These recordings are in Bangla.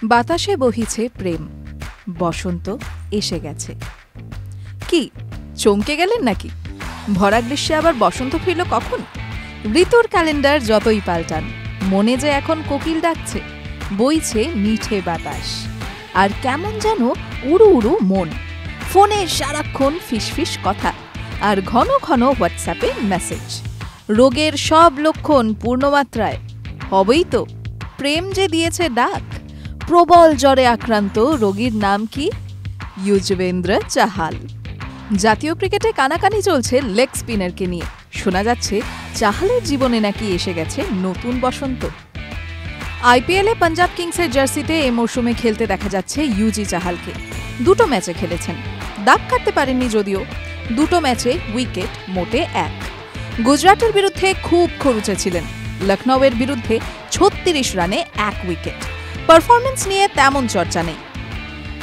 বাতাসে বহিছে প্রেম, বসন্ত এসে গেছে। কি চমকে গেলেন নাকি? ভরা গ্রীষ্মে আবার বসন্ত ফিরল কখন? ঋতুর ক্যালেন্ডার যতই পাল্টান, মনে যে এখন কোকিল ডাকছে, বইছে মিঠে বাতাস। আর কেমন যেন উড়ু উড়ু মন, ফোনে সারাক্ষণ ফিসফিস কথা, আর ঘন ঘন হোয়াটসঅ্যাপে মেসেজ। রোগের সব লক্ষণ পূর্ণমাত্রায়। হবেই তো, প্রেম যে দিয়েছে ডাক। প্রবল জ্বরে আক্রান্ত রোগীর নাম কি? যুজবেন্দ্র চাহাল। জাতীয় ক্রিকেটে কানাকানি চলছে লেগ স্পিনারকে নিয়ে। শোনা যাচ্ছে চাহালের জীবনে নাকি এসে গেছে নতুন বসন্ত। আইপিএলে পাঞ্জাব কিংসের জার্সিতে এ মৌসুমে খেলতে দেখা যাচ্ছে ইউজি চাহালকে। 2টো ম্যাচে খেলেছেন, দাগ কাটতে পারেননি যদিও। 2টো ম্যাচে উইকেট মোটে 1। গুজরাটের বিরুদ্ধে খুব খরুচে ছিলেন। লখনৌয়ের বিরুদ্ধে 36 রানে 1 উইকেট। পারফরমেন্স নিয়ে তেমন চর্চা নেই।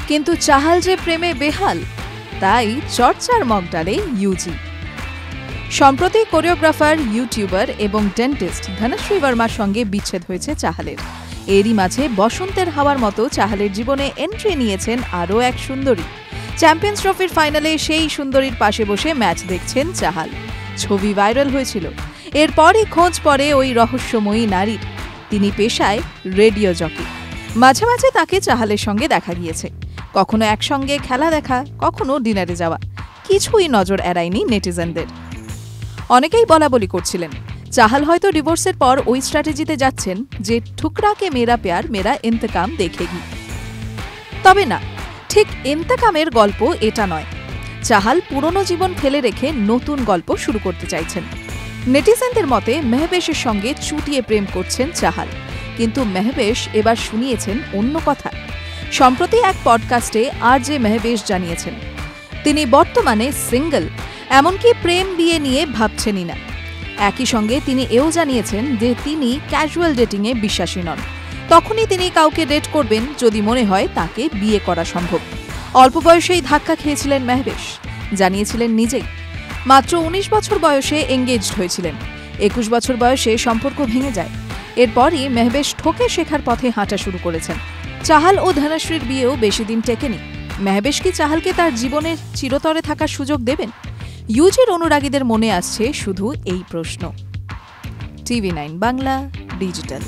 কিন্তু চাহাল যে প্রেমে বেহাল, তাই চর্চার মগডালে ইউজি। সম্প্রতি কোরিওগ্রাফার, ইউটিউবার এবং ডেন্টিস্ট ধনশ্রী বর্মার সঙ্গে বিচ্ছেদ হয়েছে চাহালের। এরই মাঝে বসন্তের হাওয়ার মতো চাহালের জীবনে এন্ট্রি নিয়েছেন আরও এক সুন্দরী। চ্যাম্পিয়ন্স ট্রফির ফাইনালে সেই সুন্দরীর পাশে বসে ম্যাচ দেখছেন চাহাল। ছবি ভাইরাল হয়েছিল। এরপরই খোঁজ পড়ে ওই রহস্যময়ী নারীর। তিনি পেশায় রেডিও জকি। মাঝে মাঝে তাকে চাহালের সঙ্গে দেখা গিয়েছে। কখনো একসঙ্গে খেলা দেখা, কখনো ডিনারে যাওয়া। কিছুই নজর এড়ায়নি নেটিজেনদের। অনেকেই বলাবলি করছিলেন চাহাল হয়তো ডিভোর্সের পর ওই স্ট্র্যাটেজিতে যাচ্ছেন যে ঠুকরাকে মেরা প্যার মেরা ইন্তকাম দেখেগি। তবে না, ঠিক ইন্তকামের গল্প এটা নয়। চাহাল পুরনো জীবন ফেলে রেখে নতুন গল্প শুরু করতে চাইছেন। নেটিজেনদের মতে মেহবেশের সঙ্গে চুটিয়ে প্রেম করছেন চাহাল। কিন্তু মেহবেশ এবার শুনিয়েছেন অন্য কথা। সম্প্রতি এক পডকাস্টে আরজে মেহবেশ জানিয়েছেন তিনি বর্তমানে সিঙ্গল, এমনকি প্রেম বিয়ে নিয়ে ভাবছেনই না। একই সঙ্গে তিনি এও জানিয়েছেন যে তিনি ক্যাজুয়াল ডেটিংয়ে বিশ্বাসী নন। তখনই তিনি কাউকে ডেট করবেন যদি মনে হয় তাকে বিয়ে করা সম্ভব। অল্প বয়সেই ধাক্কা খেয়েছিলেন মেহবেশ, জানিয়েছিলেন নিজেই। মাত্র 19 বছর বয়সে এঙ্গেজড হয়েছিলেন। 21 বছর বয়সে সম্পর্ক ভেঙে যায়। এরপরই মেহবেশ ঠকে শেখার পথে হাঁটা শুরু করেছেন। চাহাল ও ধনশ্রীর বিয়েও বেশি দিন টেকেনি। মেহবেশ কি চাহালকে তার জীবনের চিরতরে থাকার সুযোগ দেবেন? ইউজির অনুরাগীদের মনে আসছে শুধু এই প্রশ্ন। টিভি9 বাংলা ডিজিটাল।